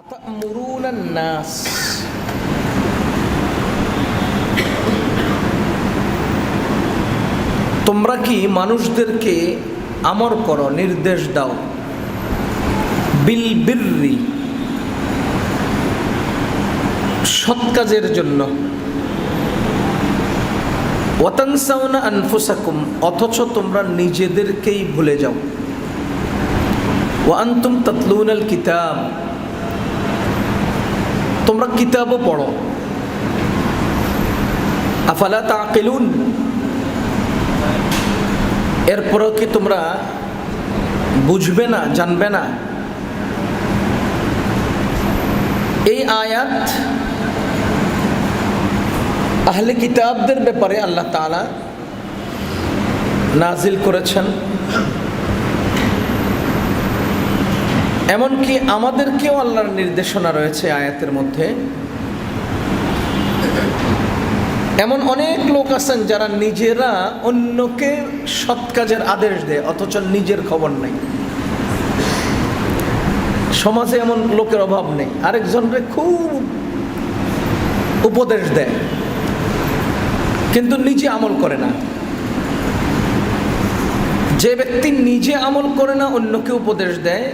আতা'মুরুনান নাস, তোমরা কি মানুষদেরকে আমর করো, নির্দেশ দাও, বিল বিররি, সৎ কাজের জন্য, ওয়া তানসাউনা আনফুসাকুম, অথচ তোমরা নিজেদেরকেই ভুলে যাও, ওয়া আনতুম তাতলুনাল কিতাব, তোমরা কিতাবও পড়ো, আফালা তাকিলুন, এরপরও কি তোমরা বুঝবে না, জানবে না? এই আয়াত আহলে কিতাবদের ব্যাপারে আল্লাহ তাআলা নাজিল করেছেন। এমনকি আমাদেরকেও আল্লাহর নির্দেশনা রয়েছে আয়াতের মধ্যে। এমন অনেক লোক আছেন যারা নিজেরা অন্যকে সৎ কাজের আদেশ দেয়, অথচ নিজের খবর নেই। সমাজে এমন লোকের অভাব নেই, আরেকজনকে খুব উপদেশ দেয় কিন্তু নিজে আমল করে না। যে ব্যক্তি নিজে আমল করে না, অন্যকে উপদেশ দেয়,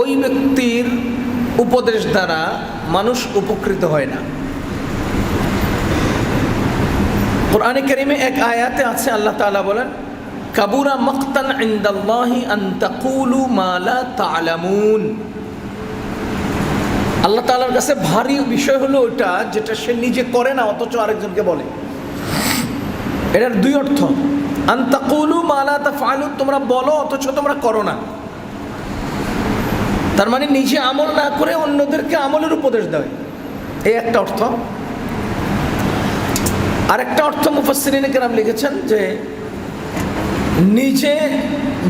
ওই ব্যক্তির উপদেশ দ্বারা মানুষ উপকৃত হয় না। কুরআনে কারীমে এক আয়াতে আছে, আল্লাহ তাআলা বলেন, কাবুরা মাকতান ইনদাল্লাহি আন তাকুলু মা লা তা'লামুন। আল্লাহ তাআলার কাছে ভারী বিষয় হলো ওটা যেটা সে নিজে করে না অথচ আরেকজনকে বলে। এটার দুই অর্থ, আন তাকুলু মা লা তাফআলুন, তোমরা বলো অথচ তোমরা করো না। তার মানে নিজে আমল না করে অন্যদেরকে আমলের উপদেশ দেয়, এই একটা অর্থ। আরেকটা অর্থ মুফাসসিরিনে কেরাম লিখেছেন যে নিজে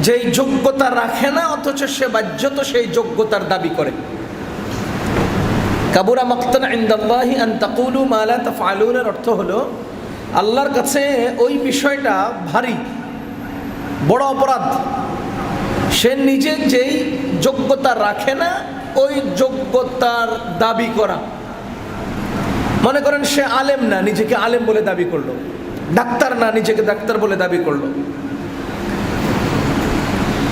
যেই যোগ্যতা রাখে না অথচ সে বাধ্যত সেই যোগ্যতার দাবি করে। কাবুরা মাকতান ইনদাল্লাহি আন তাকুলু মা লা তাফআলুন এর অর্থ হলো আল্লাহর কাছে ওই বিষয়টা ভারী, বড় অপরাধ। সে নিজে যেই যোগ্যতা রাখে না ওই যোগ্যতার দাবি করা। মনে করেন সে আলেম না, নিজেকে আলেম বলে দাবি করলো, ডাক্তার না, নিজেকে ডাক্তার বলে দাবি করলো।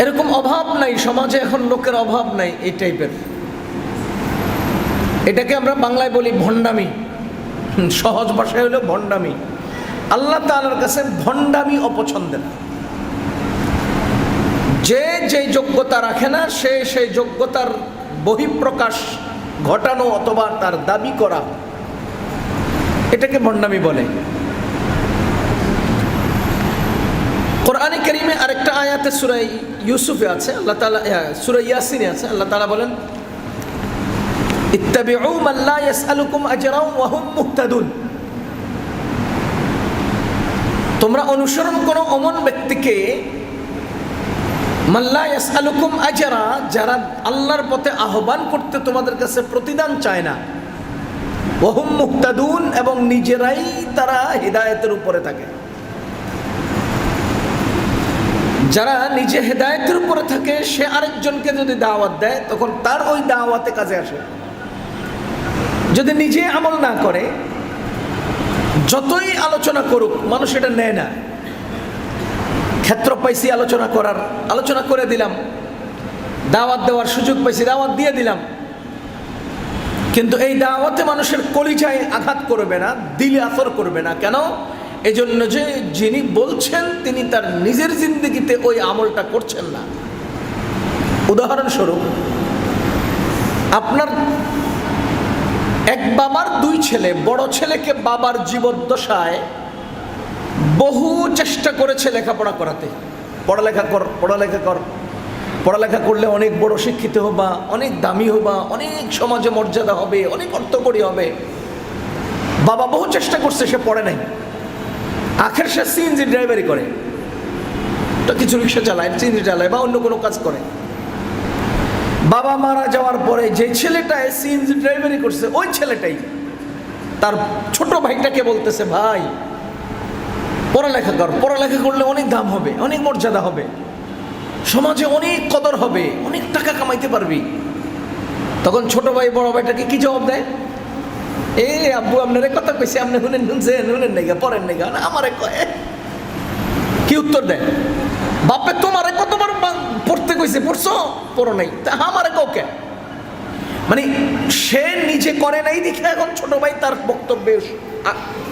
এরকম অভাব নাই সমাজে, এখন লোকের অভাব নাই এই টাইপের। এটাকে আমরা বাংলায় বলি ভণ্ডামি, সহজ ভাষায় হলো ভণ্ডামি। আল্লাহ তাআলার কাছে ভণ্ডামি অপছন্দের। যে যেই যোগ্যতা রাখে না সে সেই যোগ্যতার বহিঃপ্রকাশ ঘটানো অথবা তার দাবি করা, এটাকে ভণ্ডামি বলে। কোরআনে কারীমে আরেকটা আয়াতে সূরা ইউসুফে আছে, আল্লাহ তাআলা সূরা ইয়াসিনে আছে, আল্লাহ তাআলা বলেন, ইত্তাবিউ মান লা ইয়াসআলুকুম আজরান ওয়া হুম মুহতাদুন, তোমরা অনুসরণ করো অমন ব্যক্তিকে, মান লা ইয়াসআলুকুম আজরা, যারা আল্লাহর পথে আহ্বান করতে তোমাদের কাছে প্রতিদান চায় না, ওয়া হুম মুহতাদুন, এবং নিজেরাই তারা হিদায়াতের উপরে থাকে। যারা নিজে হেদায়েতের উপরে থাকে সে আরেকজনকে যদি দাওয়াত দেয় তখন তার ওই দাওয়াতে কাজে আসে। যদি নিজে আমল না করে, যতই আলোচনা করুক, মানুষ এটা নেয় না। ক্ষেত্র পাইছি আলোচনা করার, আলোচনা করে দিলাম, দাওয়াত দেওয়ার সুযোগ পাইছি, দাওয়াত দিয়ে দিলাম, কিন্তু এই দাওয়াতে মানুষের কলিজায় আঘাত করবে না, দিলে আসর করবে না। কেন? এজন্য যে যিনি বলছেন তিনি তার নিজের জিন্দেগিতে ওই আমলটা করছেন না। উদাহরণস্বরূপ, আপনার এক বাবার দুই ছেলে, বড় ছেলেকে বাবার জীবদ্দশায় বহু চেষ্টা করেছে লেখাপড়া করাতে, পড়ালেখা কর, পড়ালেখা কর, পড়ালেখা করলে অনেক বড় শিক্ষিত হবা, অনেক দামি হবা, অনেক সমাজে মর্যাদা হবে, অনেক অর্থকরী হবে। বাবা বহু চেষ্টা করছে, সে পড়ে নাই। আখের সে সিএনজি ড্রাইভারি করে, তো কিছু রিক্সা চালায়, সিএনজি চালায় বা অন্য কোনো কাজ করে। বাবা মারা যাওয়ার পরে যে ছেলেটায় সিএনজি ড্রাইভারি করছে, ওই ছেলেটাই তার ছোট ভাইটাকে বলতেছে, ভাই পড়ালেখা কর, পড়ালেখা করলে অনেক দাম হবে, অনেক মর্যাদা হবে, সমাজে অনেক কদর হবে, অনেক টাকা কামাইতে পারবি। তখন ছোট ভাই বড় ভাইটাকে কি জবাব দেয়? এ আব্বু আপনারে কথা কইছে, আপনি শুনেন নাই, পড়েন নাই, না আমারে কয়। কি উত্তর দেয়? বাপে তোমারে কতবার পড়তে কইছে, পড়ছো? পড়ো নাই, তা আমারে কাউকে। মানে সে নিজে করে নাই দেখে এখন ছোট ভাই তার বক্তব্য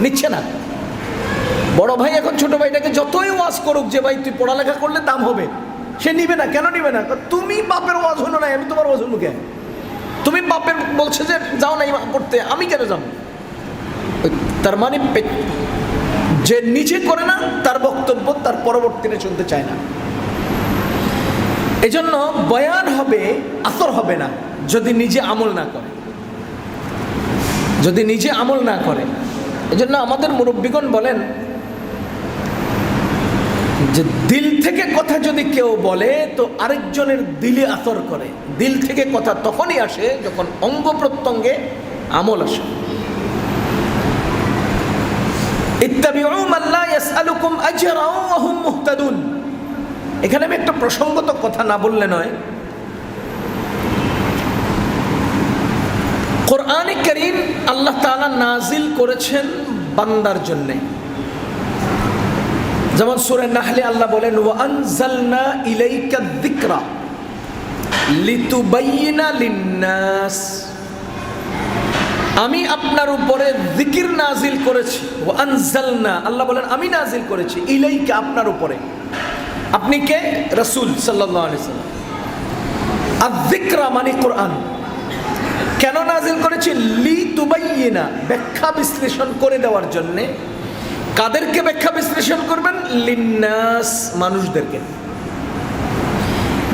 নিচ্ছে না। বড় ভাই এখন ছোট ভাইটাকে যতই ওয়াজ করুক যে ভাই তুই পড়ালেখা করলে দাম হবে, সে নিবে না। কেন নিবে না? তুমি বাপের ওয়াজ হলো নাই, আমি তোমার ওয়াজ হলো কেন? তুমি বাপের বলছে যে যাও নাই পড়তে, আমি কেন যাব? তার মানে যে নিজে করে না তার বক্তব্য তার পরবর্তীতে শুনতে চায় না। এজন্য বয়ান হবে, আসর হবে না যদি নিজে আমল না করে, যদি নিজে আমল না করে। এজন্য আমাদের মুরব্বিগণ বলেন যে দিল থেকে কথা যদি কেউ বলে তো আরেকজনের দিলে আসর করে। দিল থেকে কথা তখনই আসে যখন অঙ্গ প্রত্যঙ্গে আমল আসে। ইত্তাবিউ মান লা ইয়াসআলুকুম আজরা ওয়া হুম মুহতাদুন। এখানে আমি একটা প্রসঙ্গত কথা না বললে নয়। কোরআনে কারীম আল্লাহ তাআলা নাজিল করেছেন বান্দার জন্যে। যেমন সূরা নাহলে আল্লাহ বলেন ওয়া আনজালনা ইলাইকা যিকরা লিতুবাইয়িনা লিন-নাস। আমি আপনার উপরে জিকির নাজিল করেছি। ওয়া আনজালনা, আল্লাহ বলেন আমি নাজিল করেছি, ইলাইকা, আপনার উপরে। আপনি কে? রাসূল সাল্লাল্লাহু আলাইহি ওয়াসাল্লাম। আয-যিকরা মানে কোরআন। কেন নাজিল করেছি? লিতুবাইয়িনা, ব্যাখ্যা বিশ্লেষণ করে দেওয়ার জন্যে। কাদেরকে ব্যাখ্যা বিশ্লেষণ করবেন? লিন্নাস, মানুষদেরকে।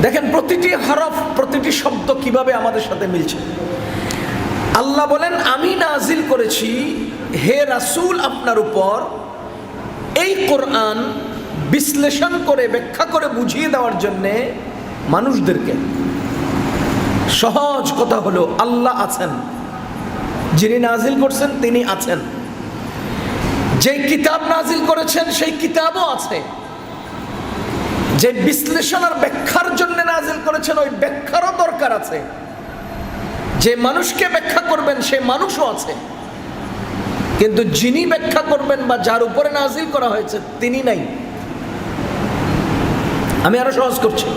দেখেন প্রতিটি হরফ, প্রতিটি শব্দ কিভাবে আমাদের সাথে মিলছে। আল্লাহ বলেন আমি নাজিল করেছি হে রাসূল আপনার উপর এই কোরআন বিশ্লেষণ করে ব্যাখ্যা করে বুঝিয়ে দেওয়ার জন্যে মানুষদেরকে। সহজ কথা হলো আল্লাহ আছেন, যিনি নাজিল করছেন তিনি আছেন, যে কিতাব নাজিল করেছেন সেই কিতাবও আছে, যে বিশ্লেষণ আর ব্যাখ্যার জন্য নাজিল করেছেন ওই ব্যাখ্যারও দরকার আছে, যে মানুষকে ব্যাখ্যা করবেন সেই মানুষও আছে। কিন্তু যিনি ব্যাখ্যা করবেন বা যার উপরে নাজিল করা হয়েছে তিনি নাই। আমি আরো সহজ করছি।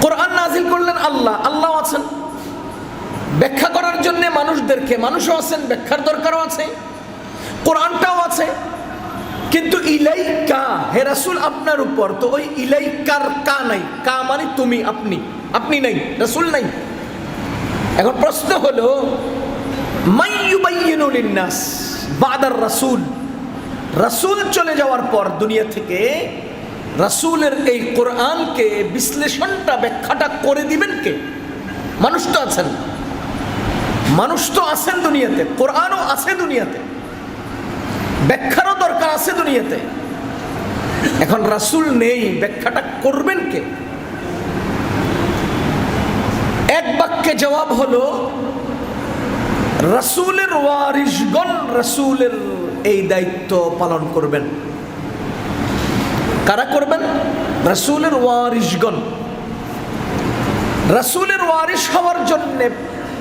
কোরআন নাজিল করলেন আল্লাহ, আল্লাহ আছেন। ব্যাখ্যা করার জন্য মানুষদেরকে, মানুষও আছেন, ব্যাখ্যার দরকারও আছে, কোরআনটাও আছে। কিন্তু ইলাইকা, হে রাসূল আপনার উপর, তো ওই ইলাইকার কা নাই। কা মানে তুমি, আপনি, আপনি নাই, রাসূল নাই। এখন প্রশ্ন হলো মাইয়ুবাইয়িনু লিন-নাস বাদার রাসূল। রাসূল চলে যাওয়ার পর দুনিয়া থেকে রাসূলের এই কোরআনকে বিশ্লেষণটা, ব্যাখ্যাটা করে দিবেন কে? মানুষ তো আছেন, মানুষ তো আছেন দুনিয়াতে, কোরআনও আছে দুনিয়াতে, ব্যাখ্যারও দরকার আছে দুনিয়াতে। এখন রাসূল নেই, ব্যাখ্যাটা করবেন কে? এক বাক্যে জবাব হলো রাসূলের ওয়ারিসগণ রাসূলের এই দায়িত্ব পালন করবেন। কারা করবেন? রাসূলের ওয়ারিসগণ। রাসূলের ওয়ারিস হওয়ার জন্য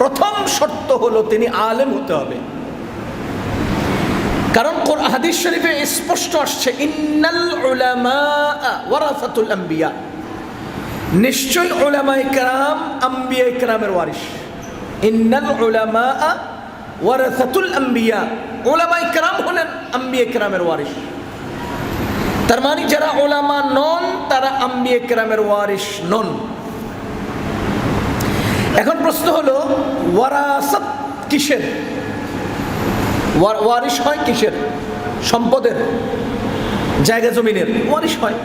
প্রথম শর্ত হলো তিনি আলেম হতে হবে। কারণ হাদিস শরীফে স্পষ্ট আসছে ইন্নাল উলামা ওয়ারাসাতুল আম্বিয়া, নিশ্চয় উলামায়ে কেরাম আম্বিয়ায়ে কেরামের ওয়ারিস। ইন্নাল উলামা ওয়ারাসাতুল আম্বিয়া, উলামায়ে কেরাম হলেন আম্বিয়ায়ে কেরামের ওয়ারিস। তার মানে যারা উলামা নন তারা আম্বিয়ায়ে কেরামের ওয়ারিস নন। এখন প্রশ্ন হলো ওয়ারাসাত কিসের? ওয়ারিস হয় কিসের? সম্পদের, জায়গা জমিনের ওয়ারিস হয়।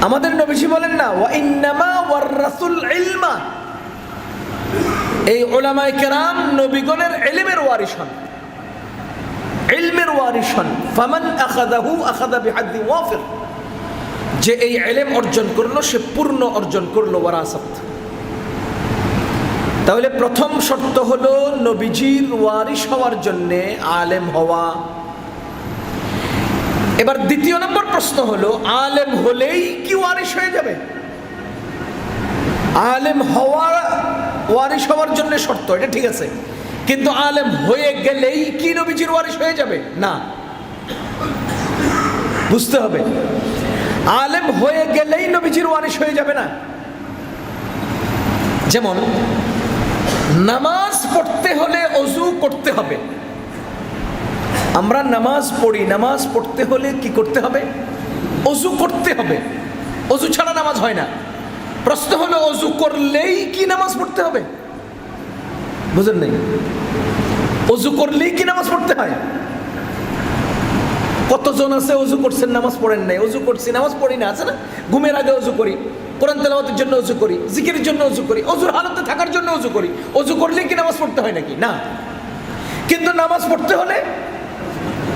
আমাদের নবীজি বলেন না ওয়া ইন্নামা ওয়ারাসুল ইলমা, এই উলামায়ে কেরাম নবীগণের ইলমের ওয়ারিস হন, ইলমের ওয়ারিস হন। ফামান আখাযাহু আখাযা বিহাদ্দি ওয়াফির, যে এই ইলম অর্জন করলো সে পূর্ণ অর্জন করলো ওয়ারাসাত। তাহলে প্রথম শর্ত হলো নবীজির ওয়ারিস হওয়ার জন্যে আলেম হওয়া। এবার দ্বিতীয় নম্বর প্রশ্ন হলো আলেম হলেই কি ওয়ারিস হয়ে যাবে? আলেম হওয়া ওয়ারিশ হওয়ার জন্য শর্ত, এটা ঠিক আছে, কিন্তু আলেম হয়ে গেলেই কি নবীজির ওয়ারিশ হয়ে যাবে? না, বুঝতে হবে, আলেম হয়ে গেলেই নবীজির ওয়ারিশ হয়ে যাবে না। যেমন নামাজ পড়তে হলে অজু করতে হবে। আমরা নামাজ পড়ি, নামাজ পড়তে হলে কি করতে হবে? অজু করতে হবে। অজু ছাড়া নামাজ হয় না। প্রশ্ন হলো অজু করলেই কি নামাজ পড়তে হবে? বুঝেন নাই? অজু করলেই কি নামাজ পড়তে হয়? কতজন আছে অজু করছেন নামাজ পড়েন নাই? অজু করছি নামাজ পড়ি না, আছে না? ঘুমের আগে অজু করি, কোরআন তেলাওয়াতের জন্য অজু করি, জিকিরের জন্য অজু করি, অজুর হালতে থাকার জন্য অজু করি। অজু করলেই কি নামাজ পড়তে হয় নাকি? না। কিন্তু নামাজ পড়তে হলে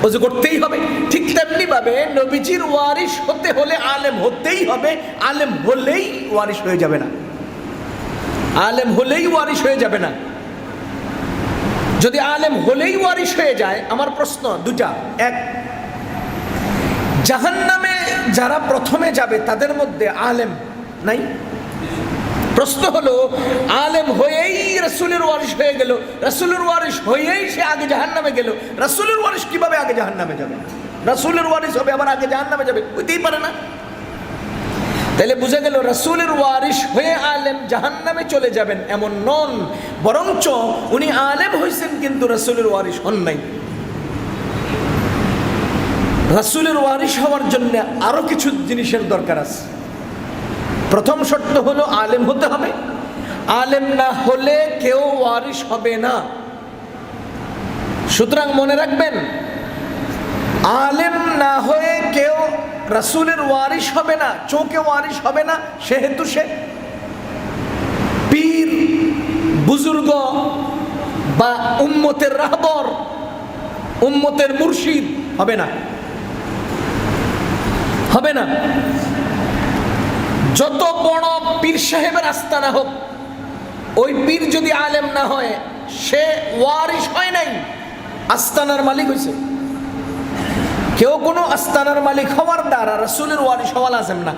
অজু করতেই হবে। ঠিক তেমনি ভাবে নবীজির ওয়ারিশ হতে হলে আলেম হতেই হবে। আলেম হলেই ওয়ারিশ হয়ে যাবে না, আলেম হলেই ওয়ারিশ হয়ে যাবে না। যদি আলেম হলেই ওয়ারিশ হয়ে যায়, আমার প্রশ্ন দুটা। এক, জাহান্নামে যারা প্রথমে যাবে তাদের মধ্যে আলেম নাই? প্রশ্ন হলো আলেম হয়েই রাসূলের ওয়ারিশ হয়ে গেল, রাসূলের ওয়ারিশ হয়েই সে আগে জাহান্নামে গেল, রাসূলের ওয়ারিশ কিভাবে আগে জাহান্নামে যাবে? রাসূলের ওয়ারিশ হবে আবার আগে জাহান্নামে যাবে, হইতেই পারে না। তাহলে বুঝা গেল রাসূলের ওয়ারিশ হয়ে আলেম জাহান্নামে চলে যাবেন এমন নন, বরঞ্চ উনি আলেম হয়েছেন কিন্তু রাসূলের ওয়ারিশ হন নাই। রাসূলের ওয়ারিশ হওয়ার জন্য আরো কিছু জিনিসের দরকার আছে। প্রথম শর্ত হলো আলেম হতে হবে। আলেম না হলে কেউ ওয়ারিশ হবে না। সুতরাং মনে রাখবেন, আলেম না হয়ে কেউ রাসূলের ওয়ারিশ হবে না, চোখে ওয়ারিশ হবে না, সেহেতু সে পীর, বুজুর্গ বা উম্মতের রাহবর, উম্মতের মুর্শিদ হবে না, হবে না। যত বড় পীর সাহেবের আস্তানা হোক, ওই পীর যদি আলেম না হয়, সে ওয়ারিশ হয় নাই, আস্তানার মালিক হয়েছে। কেউ কোনো আস্তানার মালিক হওয়ার দ্বারা রাসূলের ওয়ারিশ হওয়া লাজেম না।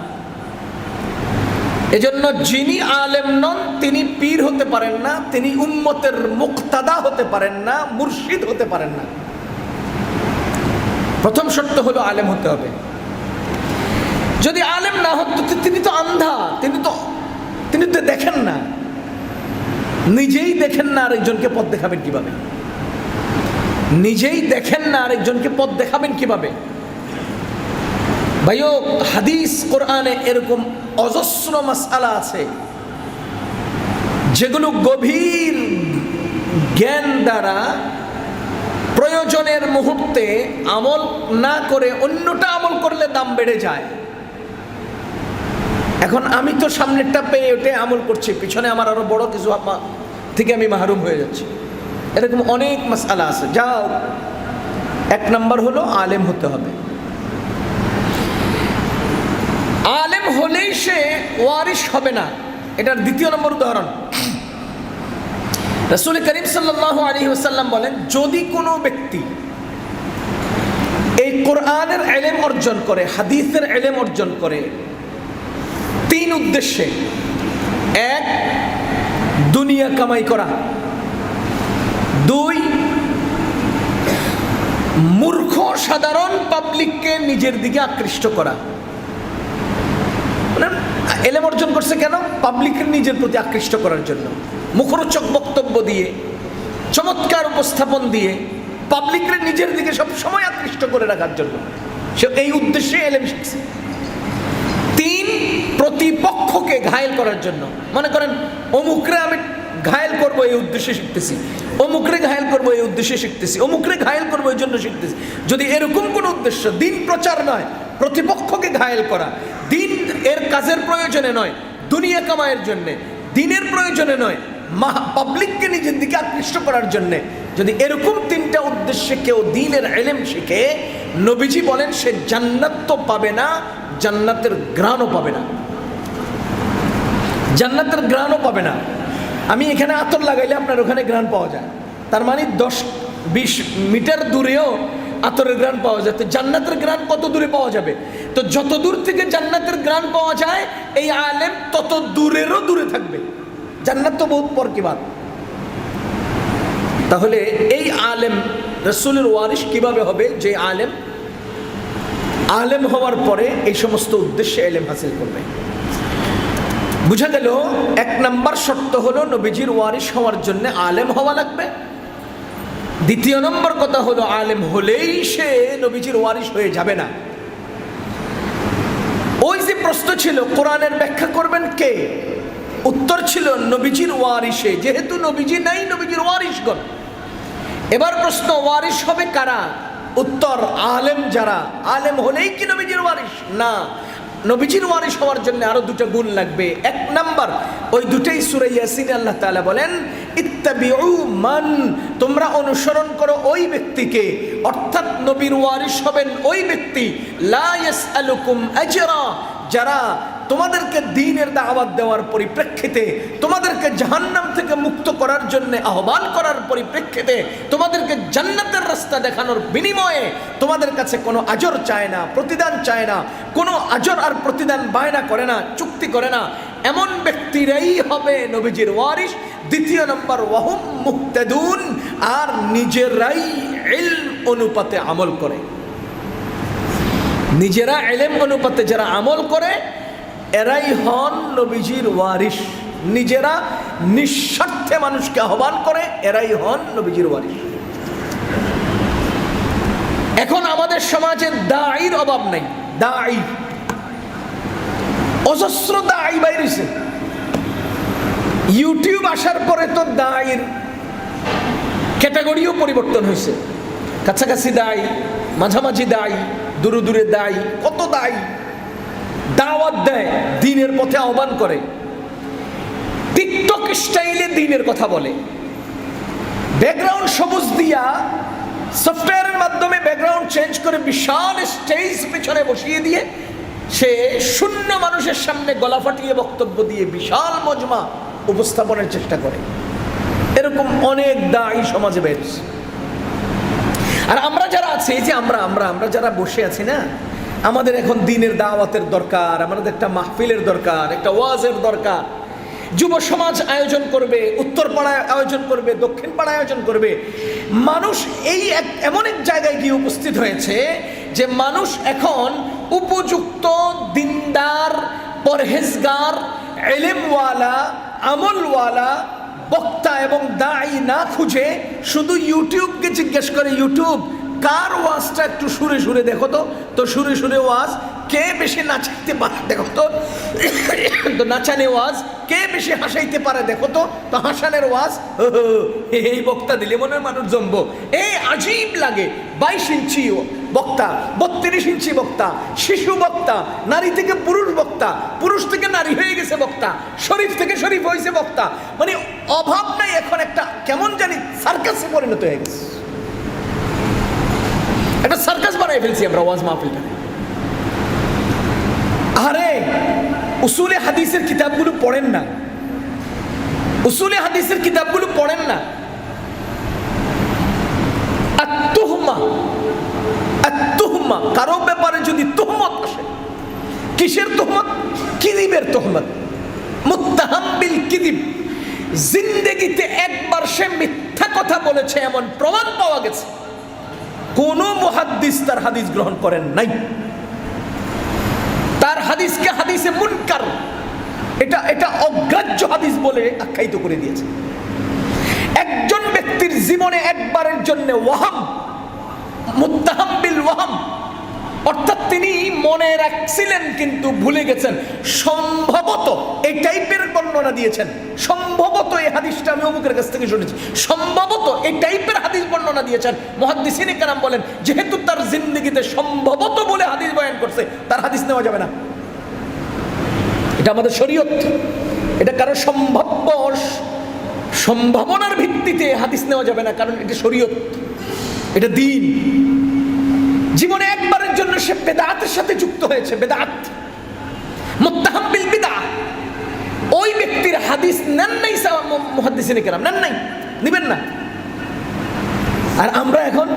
এজন্য যিনি আলেম নন তিনি পীর হতে পারেন না, তিনি উম্মতের মুক্তাদা হতে পারেন না, মুর্শিদ হতে পারেন না। প্রথম শর্ত হলো আলেম হতে হবে। যদি আলেম না হতো, তিনি তো আন্ধা, তিনি তো দেখেন না, নিজেই দেখেন না, আরেকজনকে পথ দেখাবেন কিভাবে? নিজেই দেখেন না, আরেকজনকে পথ দেখাবেন কিভাবে? ভাইও, হাদিস কোরআনে এরকম অজস্র মাসআলা আছে যেগুলো গভীর জ্ঞান দ্বারা প্রয়োজনের মুহূর্তে আমল না করে অন্যটা আমল করলে দাম বেড়ে যায়। এখন আমি তো সামনেরটা পেয়ে ওঠে আমল করছি, পিছনে আমার আরো বড় কিছু থেকে আমি মাহরুম হয়ে যাচ্ছি। এরকম অনেক মাসআলা আছে। যাও, এক নাম্বার হলো আলেম হতে হবে। আলেম হলেই সে ওয়ারিশ হবে না, এটার দ্বিতীয় নম্বর উদাহরণ। রাসূল করিম সাল্লাল্লাহু আলাইহি ওয়াসাল্লাম বলেন, যদি কোনো ব্যক্তি এই কোরআনের ইলম অর্জন করে, হাদিসের ইলম অর্জন করে তিন উদ্দেশ্যে: এক, দুনিয়া কামাই করা; দুই, মূর্খ সাধারণ পাবলিককে নিজের দিকে আকৃষ্ট করা। ইলম অর্জন করছে কেন? পাবলিকের নিজের প্রতি আকৃষ্ট করার জন্য, মুখরোচক বক্তব্য দিয়ে, চমৎকার উপস্থাপন দিয়ে পাবলিকের নিজের দিকে সব সময় আকৃষ্ট করে রাখার জন্য সে এই উদ্দেশ্যে ইলম শিখছে। তিন, প্রতিপক্ষকে ঘায়েল করার জন্য। মনে করেন অমুকরে আমি ঘায়েল করবো এই উদ্দেশ্যে শিখতেছি, অমুকরে ঘায়েল করবো এই উদ্দেশ্যে শিখতেছি, অমুকরে ঘায়েল করবো এই জন্য শিখতেছি। যদি এরকম কোন উদ্দেশ্য, দিন প্রচার নয়, প্রতিপক্ষকে ঘায়েল করা, দিন এর কাজের প্রয়োজনে নয়, দুনিয়া কামাইয়ের জন্যে, দিনের প্রয়োজনে নয়, পাবলিককে নিজের দিকে আকৃষ্ট করার জন্যে, যদি এরকম তিনটা উদ্দেশ্যে কেউ দ্বীনের ইলম শিখে, নবীজি বলেন সে জান্নাত তো পাবে না, জান্নাতের ঘ্রাণও পাবে না, জান্নাতের ঘ্রাণও পাবে না। আমি এখানে আতর লাগাইলে আপনার ওখানে ঘ্রাণ পাওয়া যায়, তার মানে 10-20 মিটার দূরেও আতরের ঘ্রাণ পাওয়া যায়। তো জান্নাতের ঘ্রাণ কত দূরে পাওয়া যাবে? তো যত দূর থেকে জান্নাতের ঘ্রাণ পাওয়া যায়, এই আলেম তত দূরেরও দূরে থাকবে। জান্নাত তো বহুত পর কি বাত। তাহলে এই আলেম রাসূলের ওয়ারিস কিভাবে হবে? যে আলেম হওয়ার পরে এই সমস্ত উদ্দেশ্যে ইলম হাসিল করবে। বুঝা গেল, এক নাম্বার শর্ত হলো নবীজির ওয়ারিস হওয়ার জন্য আলেম হওয়া লাগবে। দ্বিতীয় নম্বর কথা হলো আলেম হলেই সে নবীজির ওয়ারিস হয়ে যাবে না। ওই যে প্রশ্ন ছিল কোরআনের ব্যাখ্যা করবেন কে, উত্তর ছিল নবীজির ওয়ারিসে। যেহেতু নবীজি নাই, নবীজির ওয়ারিসগণ। এবার প্রশ্ন, ওয়ারিস হবে কারা? উত্তর, আলেম যারা। আলেম হলেই কি নবীজির ওয়ারিস? না, নবীজির ওয়ারিস হওয়ার জন্য আরো দুটো গুণ লাগবে। এক নাম্বার, ওই দুটেই সূরা ইয়াসিনে আল্লাহ তাআলা বলেন ইত্তাবিউ মান, তোমরা অনুসরণ করো ওই ব্যক্তিকে, অর্থাৎ নবীর ওয়ারিস হবেন ওই ব্যক্তি লা ইয়াসআলুকুম আজরা, যারা তোমাদেরকে দ্বীনের দাওয়াত দেওয়ার পরিপ্রেক্ষিতে, তোমাদেরকে জাহান্নাম থেকে মুক্ত করার জন্য আহ্বান করার পরিপ্রেক্ষিতে, তোমাদেরকে জান্নাতের রাস্তা দেখানোর বিনিময়ে তোমাদের কাছে কোনো আজর চায় না, প্রতিদান চায় না, কোনো আজর আর প্রতিদান বায়না করে না, চুক্তি করে না। এমন ব্যক্তিরাই হবে নবীজির ওয়ারিস। দ্বিতীয় নম্বর, ওয়াহুম মুহতাদুন, আর নিজেরাই ইলম অনুপাতে আমল করে। নিজেরা ইলম অনুপাতে যারা আমল করে এরাই হন নবীজির ওয়ারিস। নিজেরা নিঃস্বার্থে মানুষকে আহ্বান করে এরাই হন নবীজির ওয়ারিস। এখন আমাদের সমাজে দাঈর অভাব নাই। দাঈ, অজস্র দাঈ বাইরেছে। ইউটিউব আসার পরে তো দাঈর ক্যাটাগরিও পরিবর্তন হয়েছে। কাছাকাছি দাঈ, মাঝামাঝি দাঈ, দূরে দূরে দাঈ, কত দাঈ দাওয়াত দেয়, দ্বীনের পথে আহ্বান করে, টিকটক স্টাইলে দ্বীনের কথা বলে। ব্যাকগ্রাউন্ড সবুজ দিয়া সফটওয়্যারের মাধ্যমে ব্যাকগ্রাউন্ড চেঞ্জ করে বিশাল স্টেজ পিছনে বসিয়ে দিয়ে সে শূন্য মানুষের সামনে গলা ফাটিয়ে বক্তব্য দিয়ে বিশাল মজমা উপস্থাপনের চেষ্টা করে। এরকম অনেক দায়ী সমাজে বেরিয়েছে। আর আমরা যারা আছি, এই যে আমরা যারা বসে আছি না, আমাদের এখন দ্বীনের দাওয়াতের দরকার, আমাদের একটা মাহফিলের দরকার, একটা ওয়াজের দরকার। যুব সমাজ আয়োজন করবে, উত্তর পাড়ায় আয়োজন করবে, দক্ষিণ পাড়ায় আয়োজন করবে। মানুষ এই এমন এক জায়গায় গিয়ে উপস্থিত হয়েছে যে মানুষ এখন উপযুক্ত দিনদার, পরহেজগার, ইলমওয়ালা, আমলওয়ালা বক্তা এবং দায়ী না খুঁজে শুধু ইউটিউবকে জিজ্ঞেস করে, ইউটিউব কার ওয়াজটা একটু সুরে সুরে দেখো তো সুরে সুরে ওয়াজ কে বেশি নাচাইতে পারে দেখো তো নাচানে ওয়াজ কে বেশি হাসাইতে পারে দেখো তো হাসানের ওয়াজ। এই বক্তা দিলে মনে মানুষ জমবো। এই আজীব লাগে। 22 ইঞ্চি বক্তা, 32 ইঞ্চি বক্তা, শিশু বক্তা, নারী থেকে পুরুষ বক্তা, পুরুষ থেকে নারী হয়ে গেছে বক্তা, শরীফ থেকে শরীফ হয়েছে বক্তা। মানে অভাব নাই। এখন একটা কেমন জানি সার্কাসে পরিণত হয়ে গেছে। একটা সার্কাস বানাই ফেলছি আমরা ওয়াজ মাহফিলটা। আরে উসুলে হাদিসের কিতাবগুলো পড়েন না, উসুলে হাদিসের কিতাবগুলো পড়েন না। আত্তুহমা, কারো ব্যাপারে যদি তুহমত আসে, কিসের তুহমত? কিদিবের তুহমত। মুত্তাহাম বিল কিদিব, জিন্দেগিতে একবার সে মিথ্যা কথা বলেছে এমন প্রমাণ পাওয়া গেছে, কোন মুহাদ্দিস তার হাদিস গ্রহণ করেন নাই। তার হাদিসকে হাদিসে মুনকার, এটা অগ্রাহ্য হাদিস বলে আখ্যায়িত করে দিয়েছে। একজন ব্যক্তির জীবনে একবারের জন্য ওয়াহাম, মুত্তাহাম বিল ওয়াহাম, অর্থাৎ তিনি মনে রাখছিলেন কিন্তু ভুলে গেছেন, সম্ভবত এই টাইপের বর্ণনা দিয়েছেন, সম্ভবত এই হাদিসটা আমি অমুকের কাছ থেকে শুনেছি, সম্ভবত এই টাইপের হাদিস বর্ণনা দিয়েছেন। মুহাদ্দিসিনে কেরাম বলেন যেহেতু তার জিন্দেগিতে সম্ভবত বলে হাদিস বয়ান করছে, তার হাদিস নেওয়া যাবে না। এটা আমাদের শরীয়ত। এটা কারো সম্ভাবনার ভিত্তিতে হাদিস নেওয়া যাবে না, কারণ এটা শরীয়ত, এটা দ্বীন। জীবনে একবারের জন্য সে বেদাতের সাথে যুক্ত হয়েছে, বেদাত, মুত্তাহাম বিল বিদআহ, ওই ব্যক্তির হাদিস নেন নাই মুহাদ্দিসিনে কেরাম, নেন নাই, নিবেন না। আর আমরা এখন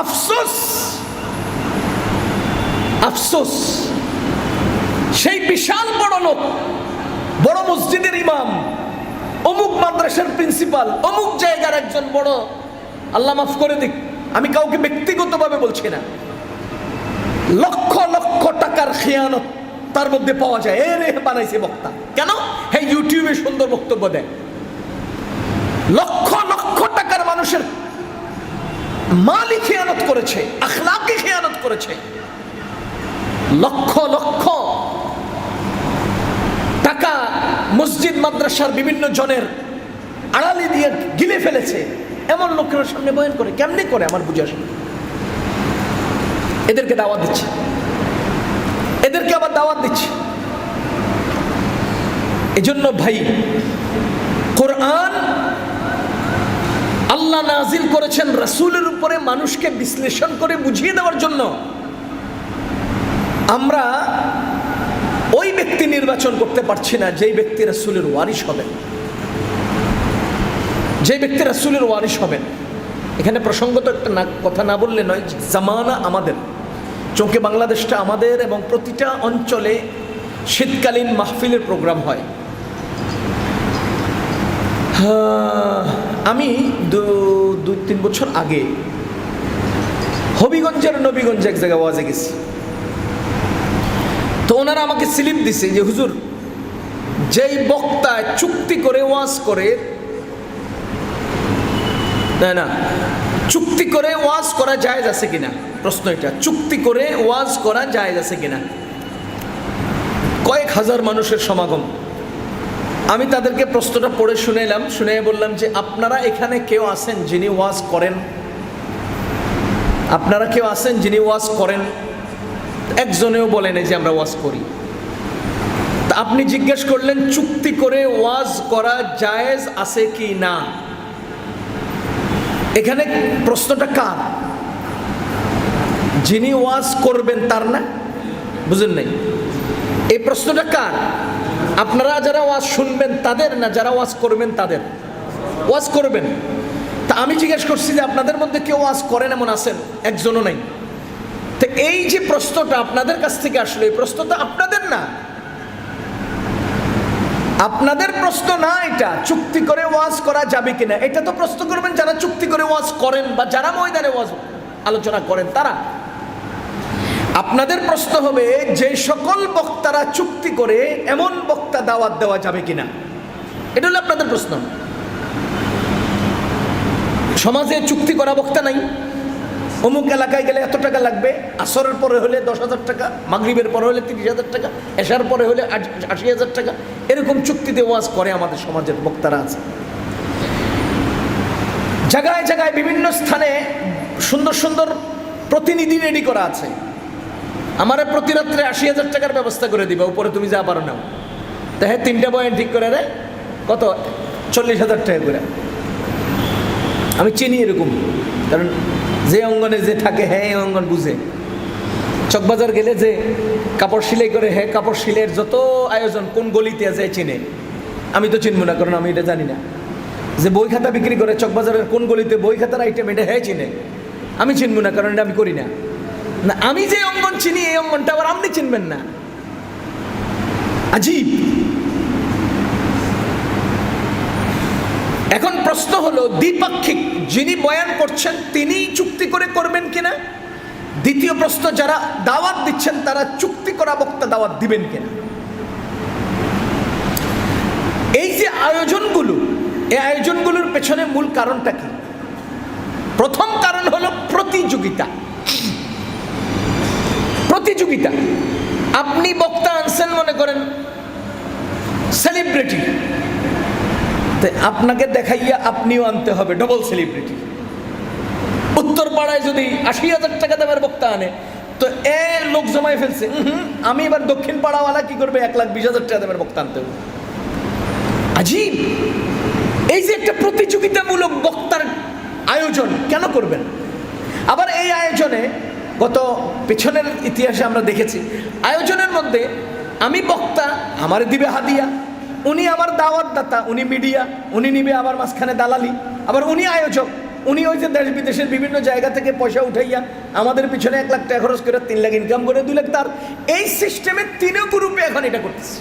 আফসোস, আফসোস, সেই বিশাল বড় লোক, বড় মসজিদের ইমাম, অমুক মাদ্রাসার প্রিন্সিপাল, অমুক জায়গার একজন বড়, আল্লাহ মাফ করে দিক, আমি কাউকে ব্যক্তিগতভাবে বলছি না, লক্ষ লক্ষ টাকার খেয়ানত তার মধ্যে পাওয়া যায়। এ রে বানাইছে বক্তা, কেন? হ্যাঁ, ইউটিউবে সুন্দর বক্তব্য দেয়। লক্ষ লক্ষ টাকার মানুষের মালি খেয়ানত করেছে, আখলাকে খেয়ানত করেছে, লক্ষ লক্ষ টাকা মসজিদ মাদ্রাসার বিভিন্ন জনের আড়ালি দিয়ে গিলে ফেলেছে। এমন লোকের সামনে বয়ান করে, কেমনি করে আমার বুঝে আসে। এদেরকে দাওয়াত দিচ্ছে, এদেরকে আবার দাওয়াত দিচ্ছে। এজন্য ভাই, কোরআন আল্লাহ নাজিল করেছেন রাসূলের উপরে মানুষকে বিশ্লেষণ করে বুঝিয়ে দেওয়ার জন্য। আমরা ওই ব্যক্তি নির্বাচন করতে পারছি না যেই ব্যক্তি রাসূলের ওয়ারিস হবেন, যে ব্যক্তি রাসূলের ওয়ারিস হবেন। এখানে প্রসঙ্গত একটা কথা না বললে নয়, জামানা আমাদের, চৌকে বাংলাদেশটা আমাদের, এবং প্রতিটা অঞ্চলে শীতকালীন মাহফিলের প্রোগ্রাম হয়। আমি 2-3 বছর আগে হবিগঞ্জের নবীগঞ্জ এক জায়গায় ওয়াজে গেছি। তো ওনারা আমাকে স্লিপ দিছে যে হুজুর, যেই বক্তা চুক্তি করে ওয়াজ করে, না চুক্তি করে ওয়াজ করা জায়েজ আছে কিনা, প্রশ্ন এটা, চুক্তি করে ওয়াজ করা জায়েজ আছে কিনা। কয়েক হাজার মানুষের সমাগম। আমি তাদেরকে প্রশ্নটা পড়ে শুনেলাম, শুনে বললাম যে আপনারা এখানে কেউ আছেন যিনি ওয়াজ করেন? আপনারা কেউ আছেন যিনি ওয়াজ করেন? একজনেও বলেন যে আমরা ওয়াজ করি। তা আপনি জিজ্ঞেস করলেন চুক্তি করে ওয়াজ করা জায়েজ আছে কি না। এখানে প্রশ্নটা কার? যিনি ওয়াজ করবেন তার না? বুঝেন নাই? এই প্রশ্নটা কার? আপনারা যারা ওয়াজ শুনবেন তাদের, না যারা ওয়াজ করবেন তাদের? ওয়াজ করবেন। তা আমি জিজ্ঞেস করছি যে আপনাদের মধ্যে কেউ ওয়াজ করেন এমন আছেন? একজনও নাই। তো এই যে প্রশ্নটা আপনাদের কাছ থেকে আসলে, এই প্রশ্নটা আপনাদের না, আপনাদের প্রশ্ন না এটা। চুক্তি করে ওয়াজ করা যাবে কিনা এটা তো প্রশ্ন করবেন যারা চুক্তি করে ওয়াজ করেন বা যারা ময়দানে ওয়াজ আলোচনা করেন তারা। আপনাদের প্রশ্ন হবে যে সকল বক্তারা চুক্তি করে এমন বক্তা দাওয়াত দেওয়া যাবে কিনা, এটা হলো আপনাদের প্রশ্ন। সমাজে চুক্তি করা বক্তা নাই, অমুক এলাকায় গেলে এত টাকা লাগবে, আসরের পরে হলে 10,000 টাকা, মাগরিবের পরে হলে 30,000 টাকা, এশার পরে হলে 80,000 টাকা, এরকম চুক্তিতে ওয়াজ করে আমাদের সমাজের বক্তারা আছে। জায়গায় জায়গায় বিভিন্ন স্থানে সুন্দর সুন্দর প্রতিনিধি রেডি করা আছে। আমার প্রতি রাত্রে 80,000 টাকার ব্যবস্থা করে দিবে, উপরে তুমি যা পারো নাও। তা হ্যাঁ, 3টা বয়ান ঠিক করে দেয়, কত? 40,000 টাকা করে। আমি চিনি এরকম, কারণ যে অঙ্গনে যে থাকে হ্যাঁ এই অঙ্গন বুঝে। চকবাজার গেলে যে কাপড় সেলাই করে, হ্যাঁ কাপড় সেলাইয়ের যত আয়োজন কোন গলিতে আছে চিনে। আমি তো চিনব না, কারণ আমি এটা জানি না। যে বই খাতা বিক্রি করে চকবাজারের কোন গলিতে বই খাতার আইটেম, এটা হ্যাঁ চিনে। আমি চিনব না, কারণ এটা আমি করি না। না, আমি যে অঙ্গন চিনি এই অঙ্গনটা আবার আপনি চিনবেন না। আজীব। এখন প্রশ্ন হলো দ্বিপাক্ষিক, যিনি বয়ান করছেন তিনি চুক্তি করে করবেন কিনা। দ্বিতীয় প্রশ্ন, যারা দাওয়াত দিচ্ছেন তারা চুক্তি করা বক্তা দাওয়াত দিবেন কিনা। এই যে আয়োজনগুলো, এই আয়োজনগুলোর পেছনে মূল কারণটা কি? প্রথম কারণ হলো প্রতিযোগিতা। প্রতিযোগিতা। আপনি বক্তা আনছেন, মনে করেন সেলিব্রিটি, আপনাকে দেখাইয়া আপনিও আনতে হবে ডবল সেলিব্রিটি। উত্তর পাড়ায় যদি 80,000 টাকা দামের বক্তা আনে, তো লোক জমাই ফেলছে, আমি এবার দক্ষিণ পাড়াওয়ালা কি করবে, 1,20,000 টাকা দামের বক্তা আনতে হবে। আজীব। এই যে একটা প্রতিযোগিতামূলক বক্তার আয়োজন কেন করবেন? আবার এই আয়োজনে গত পেছনের ইতিহাসে আমরা দেখেছি, আয়োজনের মধ্যে আমি বক্তা, আমার দিবে হাদিয়া, উনি আমার দাওয়াত দাতা, উনি মিডিয়া, উনি নিবে আবার মাঝখানে দালালি, আবার উনি আয়োজক, উনি ওই যে দেশ বিদেশের বিভিন্ন জায়গা থেকে পয়সা উঠাইয়া আমাদের পিছনে 1 লাখ টাকা খরচ করে 3 লাখ ইনকাম করে 2 লাখ তার। এই সিস্টেমে 3 গ্রুপে এখন এটা করতেছে।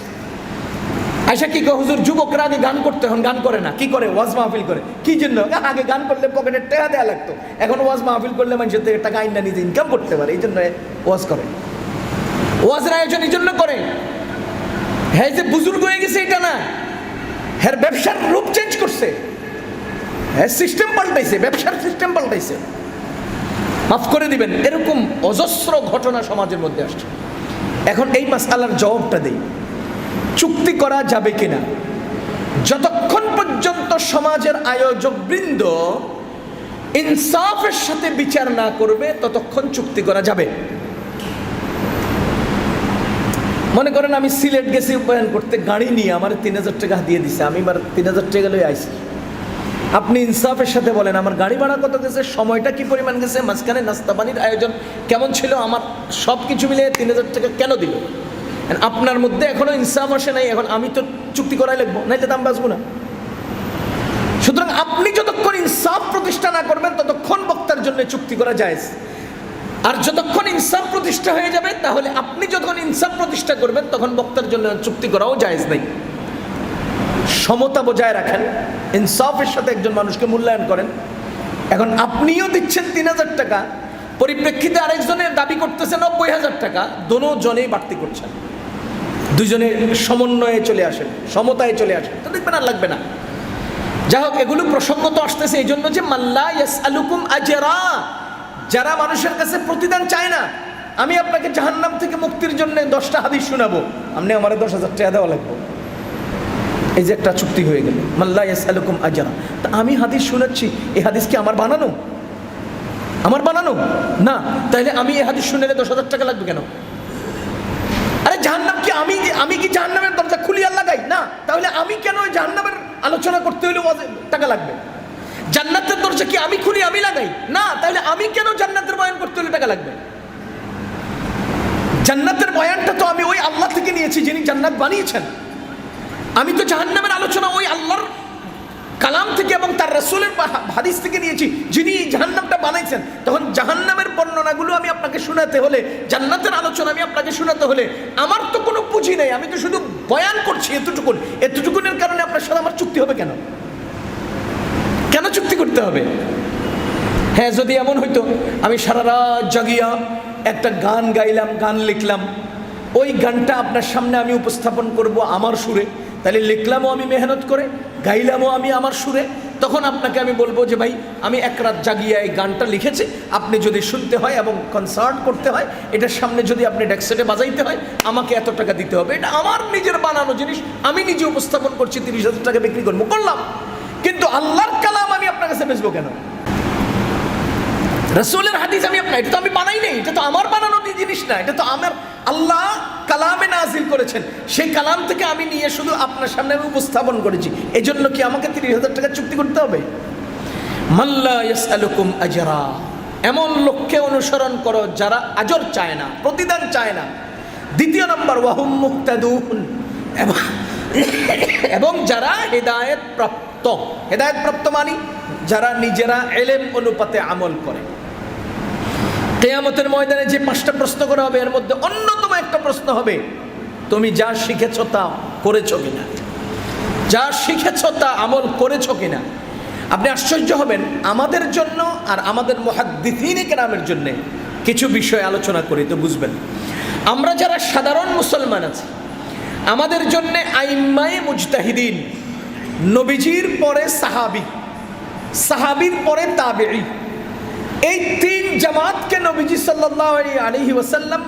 আয়সা কি কয়, হুজুর যুবকরা আগে গান করতে, এখন গান করে না। কি করে? ওয়াজ মাহফিল করে। কি জন্য? আগে গান করলে পকেটে টাকা দেওয়া লাগতো, এখন ওয়াজ মাহফিল করলে মানুষের থেকে টাকা আইনা নিজে ইনকাম করতে পারে, এই জন্য ওয়াজ করে। ওয়াজের আয়োজন এই জন্য করে। হ্যাঁ, যে বুজুর্গ হয়ে গেছে এটা না, হ্যাঁ ব্যবসার রূপ চেঞ্জ করছে, হ্যাঁ সিস্টেম পাল্টাইছে, ব্যবসার সিস্টেম পাল্টাইছে। মাফ করে দিবেন, এরকম অজস্র ঘটনা সমাজের মধ্যে আসছে। এখন এই মাসআলার জবাবটা দেই, চুক্তি করা যাবে কিনা? যতক্ষণ পর্যন্ত সমাজের আয়োজক বৃন্দ ইনসাফের সাথে বিচার না করবে ততক্ষণ চুক্তি করা যাবে। মনে করেন আমি সিলেট গেছি বয়ান করতে, গাড়ি নিয়ে আমার 3000 টাকা দিয়ে দিছে, আমি এবার 3000 টাকা লই আইছি। আপনি ইনসাফের সাথে বলেন আমার গাড়ি ভাড়া কত গেছে, সময়টা কি পরিমাণ গেছে, মাঝখানে নাস্তা পানির আয়োজন কেমন ছিল, আমার সব কিছু মিলে 3000 টাকা কেন দিল? আপনার মধ্যে এখনো ইনসাফ আসে নাই, এখন আমি তো চুক্তি করাই লাগবো, নাইলে দাম বাঁচবো না। সুতরাং আপনি যতক্ষণ ইনসাফ প্রতিষ্ঠা না করবেন ততক্ষণ বক্তার জন্য চুক্তি করা জায়েজ। আর যতক্ষণ ইনসাফ প্রতিষ্ঠা হয়ে যাবে, তাহলে আপনি যখন ইনসাফ প্রতিষ্ঠা করবেন তখন বক্তার জন্য চুক্তি করাও জায়েজ নেই। সমতা বজায় রাখেন, ইনসাফের সাথে একজন মানুষকে মূল্যায়ন করেন। এখন আপনিও দিচ্ছেন 3000 টাকা, পরিপ্রেক্ষিতে আরেকজনের দাবি করতেছে 90,000 টাকা, দোনোজনেই বাড়তি করছেন। দুজনের সমন্বয়ে চলে আসেন, সমতায় চলে আসেন, তো দেখবেন আর লাগবে না। যাই হোক, এগুলো প্রসঙ্গত আসতেছে এই জন্য যে মাল্লা ইয়াসআলুকুম আজরা, যারা মানুষের কাছে প্রতিদান চায় না। আমি আপনাকে জাহান্নাম থেকে মুক্তির জন্য 10টা হাদিস শোনাবো, আপনি আমার 10,000 টাকা দেওয়া লাগবে, এই যে একটা চুক্তি হয়ে গেল, মাল্লা ইয়াসআলুকুম আজরা। তা আমি হাদিস শোনাচ্ছি, এই হাদিস কি আমার বানানো? আমার বানানো না, তাইলে আমি এই হাদিস শুনলে 10,000 টাকা লাগবে কেন? আরে জাহান্নাম কি আমি কি জাহান্নামের দরজা খুলি আর লাগাই? না, তাহলে আমি কেন ওই জাহান্নামের আলোচনা করতে হইলে টাকা লাগবে? জান্নাতের দরজা কি আমি খুলি আমি লাগাই? না, তাহলে আমি কেন জান্নাতের বয়ান করতে হলে টাকা লাগবে? জান্নাতের বয়ানটা তো আমি ওই আল্লাহ থেকে নিয়েছি যিনি জান্নাত বানিয়েছেন। আমি তো জাহান্নামের আলোচনা ওই আল্লাহর কালাম থেকে এবং তার রাসূলের হাদিস থেকে নিয়েছি যিনি জাহান্নামটা বানাইছেন। তখন জাহান্নামের বর্ণনাগুলো আমি আপনাকে শোনাতে হলে, জান্নাতের আলোচনা আমি আপনাকে শোনাতে হলে আমার তো কোনো পুঁজি নেই, আমি তো শুধু বয়ান করছি এতটুকুনের কারণে আপনার সাথে আমার চুক্তি হবে কেন? কেন চুক্তি করতে হবে? হ্যাঁ, যদি এমন হইতো আমি সারা রাত জাগিয়া একটা গান গাইলাম, গান লিখলাম, ওই গানটা আপনার সামনে আমি উপস্থাপন করব আমার সুরে, তাহলে লিখলামও আমি মেহনত করে, গাইলামও আমি আমার সুরে, তখন আপনাকে আমি বলবো যে ভাই আমি এক রাত জাগিয়ে এই গানটা লিখেছি, আপনি যদি শুনতে হয় এবং কনসার্ট করতে হয়, এটার সামনে যদি আপনি ডেক্সেটে বাজাইতে হয় আমাকে এত টাকা দিতে হবে। এটা আমার নিজের বানানো জিনিস, আমি নিজে উপস্থাপন করছি, 30,000 টাকা বিক্রি করবো, করলাম। কিন্তু আল্লাহর কালাম আমি আপনার কাছে বেচবো কেন? রাসূলের হাদিস এটা তো আমি বানাই নাই, এটা তো আমার বানানো জিনিস না, এটা তো আমার আল্লাহ কালামে নাজিল করেছেন, সেই কালাম থেকে আমি নিয়ে শুধু আপনার সামনে আমি উপস্থাপন করেছি। এই জন্য কি আমাকে 30,000 টাকা চুক্তি করতে হবে? মাল্লা ইয়াসআলুকুম আজরা, এমন লোককে অনুসরণ করো যারা আজর চায় না, প্রতিদান চায় না। দ্বিতীয় নম্বর ওয়াহুম মুহতাদুন, এবং যারা হেদায়েত প্রাপ্ত। হেদায়েত প্রাপ্ত মানে যারা নিজেরা ইলম অনুপাতে আমল করে। কিয়ামতের ময়দানে যে 5টা প্রশ্ন করা হবে, এর মধ্যে অন্যতম একটা প্রশ্ন হবে তুমি যা শিখেছো তা করেছো কিনা, যা শিখেছো তা আমল করেছো কিনা। আপনি আশ্চর্য হবেন, আমাদের জন্য আর আমাদের মুহাদ্দিসিনে কেরামের জন্য কিছু বিষয় আলোচনা করি তো বুঝবেন। আমরা যারা সাধারণ মুসলমান আছি, আমাদের জন্য আইম্মায়ে মুজতাহিদিন, নবীজির পরে সাহাবী, সাহাবীর পরে তাবেঈ, এই 3 জামাতকে নবীজি সাল্লাল্লাহু আলাইহি ওয়াসাল্লাম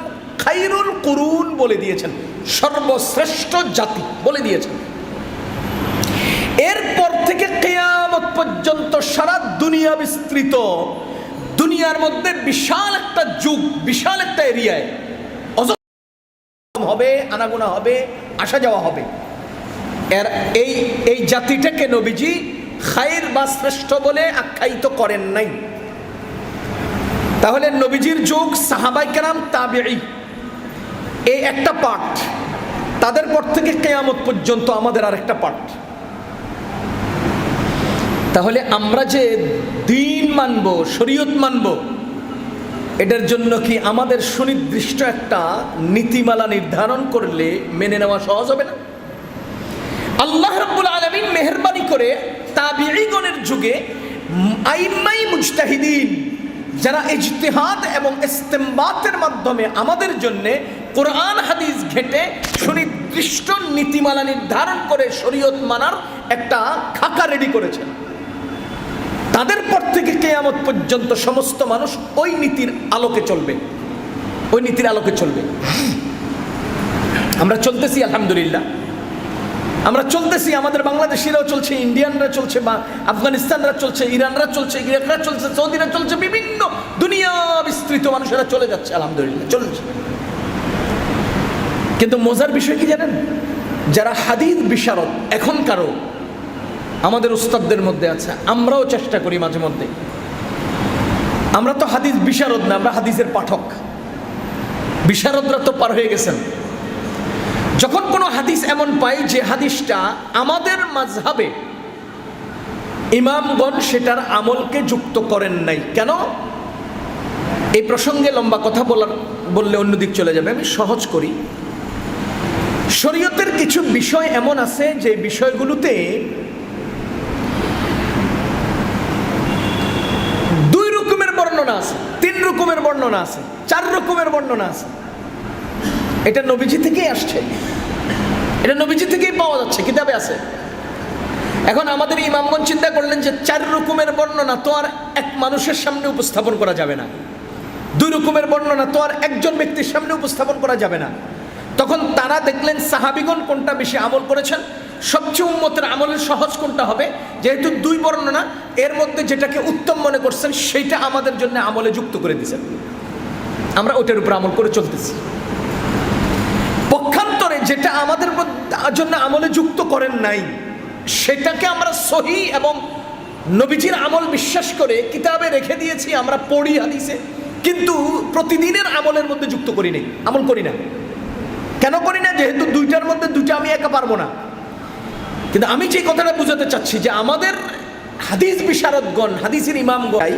খায়রুল কুরুন বলে দিয়েছেন, সর্বশ্রেষ্ঠ জাতি বলে দিয়েছেন। এরপর থেকে কিয়ামত পর্যন্ত সারা দুনিয়া বিস্তৃত, দুনিয়ার মধ্যে বিশাল একটা যুগ, বিশাল একটা এরিয়ায় হবে, আনাগোনা হবে, আসা যাওয়া হবে। এর এই জাতিটাকে নবীজি খায়র বা শ্রেষ্ঠ বলে আখ্যায়িত করেন নাই। তাহলে নবীজির যুগ, সাহাবায়ে কেরাম, তাবেঈ, এই একটা পার্ট, তাদের পর থেকে কিয়ামত পর্যন্ত আমাদের আরেকটা পার্ট। তাহলে আমরা যে দ্বীন মানব, শরীয়ত মানব, এটার জন্য কি আমাদের সুনির্দিষ্ট একটা নীতিমালা নির্ধারণ করলে মেনে নেওয়া সহজ হবে না? আল্লাহ রাব্বুল আলামিন মেহেরবানি করে তাবিঈগণের যুগে আইম্মাই মুজতাহিদিন যারা ইজতিহাদ এবং ইস্তেমবাতের মাধ্যমে আমাদের জন্য কোরআন হাদিস ঘেটে সুনির্দিষ্ট নীতিমালা নির্ধারণ করে শরীয়ত মানার একটা খাকা রেডি করেছেন, তাদের পর থেকে কিয়ামত পর্যন্ত সমস্ত মানুষ ওই নীতির আলোকে চলবে, ওই নীতির আলোকে চলবে। আমরা চলতেছি আলহামদুলিল্লাহ, আমরা চলতেছি, আমাদের বাংলাদেশিরাও চলছে, ইন্ডিয়ানরা চলছে, বা আফগানিস্তানরা চলছে, ইরানরা চলছে, ইরাকরা চলছে, সৌদিরা চলছে, বিভিন্ন দুনিয়া বিস্তৃত মানুষেরা চলে যাচ্ছে আলহামদুলিল্লাহ, চলছে। কিন্তু মজার বিষয় কি জানেন, যারা হাদিস বিশারদ এখনকারও আমাদের উস্তাদদের মধ্যে আছে, আমরাও চেষ্টা করি মাঝে মধ্যে, আমরা তো হাদিস বিশারদ না, আমরা হাদিসের পাঠক। বিশারদরা তো পার হয়ে গেছেন। যখন কোনো হাদিস এমন পাই যে হাদিসটা আমাদের মাযহাবে ইমামগণ সেটার আমলকে যুক্ত করেন নাই, কেন? এই প্রসঙ্গে লম্বা কথা বললে অন্যদিক চলে যাবে, আমি সহজ করি। শরীয়তের কিছু বিষয় এমন আছে যে বিষয়গুলোতে দুই রকমের বর্ণনা আছে, তিন রকমের বর্ণনা আছে, চার রকমের বর্ণনা আছে। এটা নবীজি থেকেই আসছে, এটা নবীজি থেকেই পাওয়া যাচ্ছে, কিতাবে আছে। এখন আমাদের ইমামগণ চিন্তা করলেন যে চার রকমের বর্ণনা তো আর এক মানুষের সামনে উপস্থাপন করা যাবে না, দুই রকমের বর্ণনা তো আর একজন ব্যক্তির সামনে উপস্থাপন করা যাবে না। তখন তারা দেখলেন সাহাবিগণ কোনটা বেশি আমল করেছেন, সবচেয়ে উম্মতের আমলের সহজ কোনটা হবে, যেহেতু দুই বর্ণনা, এর মধ্যে যেটাকে উত্তম মনে করছেন সেইটা আমাদের জন্য আমলে যুক্ত করে দিয়েছেন, আমরা ওটার উপর আমল করে চলতেছি। পক্ষান্তরে যেটা আমাদের জন্য আমলে যুক্ত করেন নাই সেটাকে আমরা সহিহ এবং নবীজির আমল বিশ্বাস করে কিতাবে রেখে দিয়েছি, আমরা পড়ি হাদিসে, কিন্তু প্রতিদিনের আমলের মধ্যে যুক্ত করি নাই, আমল করি না। কেন করি না? যেহেতু দুইটার মধ্যে দুইটা আমি একা পারবো না। কিন্তু আমি যে কথাটা বুঝাতে চাচ্ছি যে আমাদের হাদিস বিশারদগণ, হাদিসের ইমামগণ,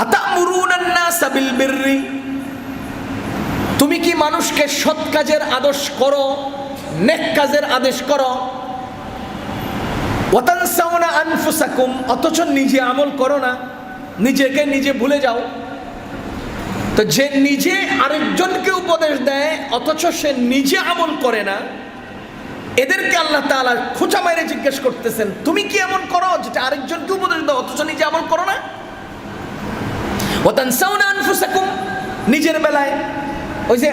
আতামুরুনান নাস বিল বিররি, তুমি কি মানুষকে সৎ কাজের আদেশ করো, নেক কাজের আদেশ করো, ওয়াতানসাউনা আনফুসাকুম, অথচ নিজে আমল করো না, নিজেকে নিজে ভুলে যাও। তো যে নিজে আরেকজনকে উপদেশ দেয় অথচ সে নিজে আমল করে না, এদেরকে আল্লাহ তাআলা খোঁচা মেরে জিজ্ঞেস করতেছেন, তুমি কি এমন করো যেটা আরেকজনকে উপদেশ দাও অথচ নিজে আমল করো না? ওয়াতানসাউনা আনফুসাকুম, নিজের বেলায় ওই যে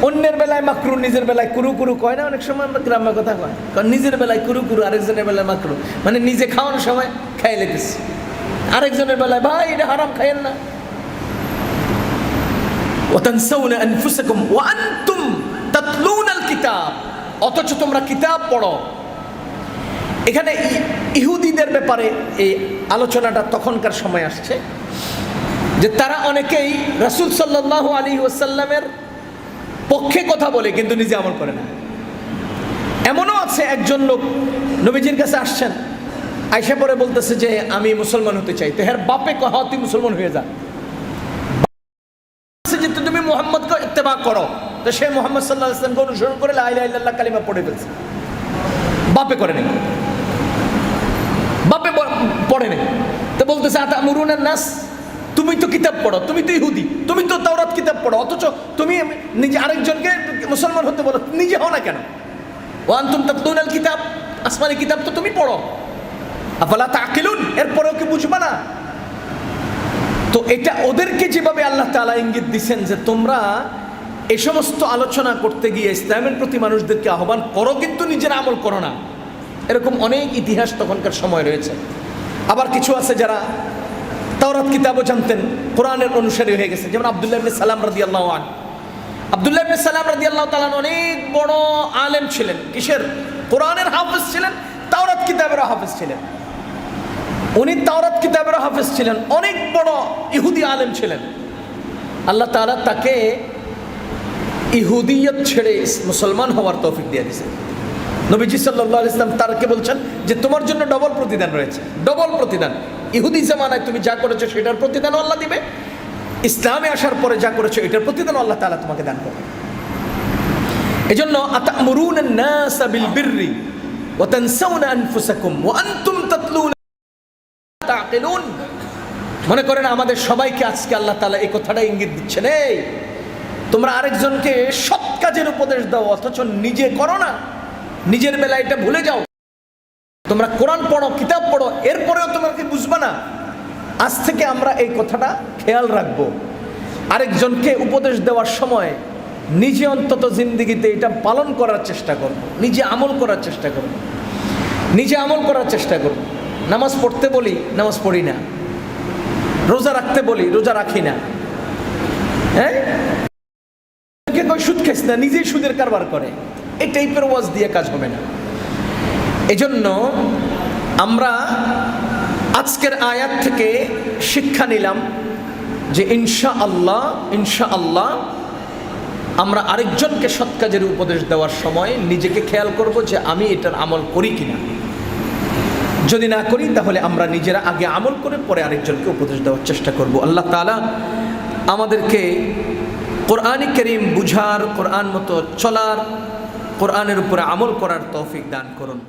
অন্যের বেলায় মাকরু, নিজের বেলায় কুরু কুরু কয় না, অনেক সময় আমরা গ্রাম্য কথা কয়, কারণ নিজের বেলায় কুরু কুরু, আরেকজনের বেলায় মাকরু, মানে নিজে খাওয়ানোর সময় খাই লেগেছে, আরেকজনের বেলায় ভাই এটা হারাম, খাইয়েন না। ওয়াতানসাউনা আনফুসাকুম ওয়া আনতুম তাতলুনাল কিতাব, অথচ তোমরা কিতাব পড়ো। এখানে ইহুদিদের ব্যাপারে এই আলোচনাটা তখনকার সময় আসছে যে তারা অনেকেই রাসূল সাল্লাল্লাহু আলাইহি ওয়াসাল্লামের পক্ষে কথা বলে কিন্তু নিজে আমল করে না। এমনও আছে একজন লোক নবীজির কাছে আসছেন, আয়েশা পরে বলতেছে যে আমি মুসলমান হতে চাই, তো হ্যাঁ বাপে কহ তুই মুসলমান হয়ে যা, যে তুমি মুহাম্মদকে ইত্তেবা করো, তো সে মুহাম্মদ সাল্লাল্লাহু আলাইহি ওয়াসাল্লামকে অনুসরণ করে লা ইলাহা ইল্লাল্লাহ কালিমা পড়ে ফেলছে, বাপে করে নেই, বাপে পড়ে নেই। তো বলতেছে আতামুরুনান নাস, তুমি তো কিতাব পড়ো, তুমি তো ইহুদি, তুমি তো তাওরাত কিতাব পড়ো, অথচ তুমি নিজে আরেকজনকে মুসলমান হতে বলো, নিজে হও না কেন? ওয়া আনতুম তাতলুনাল কিতাব, আসমানি কিতাব তো তুমি পড়ো, আফালা তাকিলুন, এরপরেও কি বুঝবা না? তো এটা ওদেরকে যেভাবে আল্লাহ তাআলা ইঙ্গিত দিচ্ছেন যে তোমরা এই সমস্ত আলোচনা করতে গিয়ে ইসলামের প্রতি মানুষদেরকে আহ্বান করো কিন্তু নিজের আমল করো না, এরকম অনেক ইতিহাস তখনকার সময় রয়েছে। আবার কিছু আছে যারা তাওরাত কিতাবও জানতেন, কোরআনের অনুসারী হয়ে গেছে, যেমন আব্দুল্লাহ ইবনে সালাম রাদিয়াল্লাহু আনহু। আব্দুল্লাহ ইবনে সালাম রাদিয়াল্লাহু তাআলা অনেক বড় আলেম ছিলেন, কিসের? কোরআনের হাফেজ ছিলেন, তাওরাত কিতাবেরও হাফেজ ছিলেন। উনি তাওরাত কিতাবেরও হাফেজ ছিলেন, অনেক বড় ইহুদি আলেম ছিলেন। আল্লাহ তাআলা তাকে ইহুদিয়ত ছেড়ে মুসলমান হওয়ার তৌফিক দিয়ে দিয়েছেন। নবীজি সাল্লাল্লাহু আলাইহি ওয়াসাল্লাম তারকে বলছেন যে তোমার জন্য ডবল প্রতিদান রয়েছে, ডবল প্রতিদান। ইহুদি জামানায় তুমি যা করেছো সেটার প্রতিদান আল্লাহ দিবে, ইসলামে আসার পরে যা করেছো এটার প্রতিদান আল্লাহ তাআলা তোমাকে দান করবে। এজন্য আতামুরুনান নাস বিল বিররি, ওয়া তানসাউনা আনফুসাকুম ওয়া আনতুম তাতলুনা তাকিলুন। মনে করেন আমাদের সবাইকে আজকে আল্লাহ তাআলা এই কথাটা ইঙ্গিত দিচ্ছেন, এই তোমরা আরেকজনকে সৎ কাজের উপদেশ দাও অথচ নিজে করো না, নিজের বেলা এটা ভুলে যাও। তোমরা কোরআন পড়ো, কিতাব পড়ো, এরপরেও তোমরা কি বুঝবে না? আজ থেকে আমরা এই কথাটা খেয়াল রাখবো। আরেকজনকে উপদেশ দেওয়ার সময় নিজে অন্তত জিন্দেগিতে এটা পালন করার চেষ্টা করব, নিজে আমল করার চেষ্টা করব, নিজে আমল করার চেষ্টা করব। নামাজ পড়তে বলি, নামাজ পড়ি না। রোজা রাখতে বলি, রোজা রাখি না। হ্যাঁ, সুদ খাইস না, নিজেই সুদের কারবার করে। এই টাইপের ওয়াজ দিয়ে কাজ হবে না। এজন্য আমরা আজকের আয়াত থেকে শিক্ষা নিলাম যে ইনশাআল্লাহ ইনশাআল্লাহ আমরা আরেকজনকে সৎ কাজের উপদেশ দেওয়ার সময় নিজেকে খেয়াল করব যে আমি এটার আমল করি কিনা। যদি না করি তাহলে আমরা নিজেরা আগে আমল করে পরে আরেকজনকে উপদেশ দেওয়ার চেষ্টা করব। আল্লাহ তাআলা আমাদেরকে কোরআন কারীম বুঝার, কোরআন মতো চলার, কোরআনের উপরে আমল করার তৌফিক দান করুন।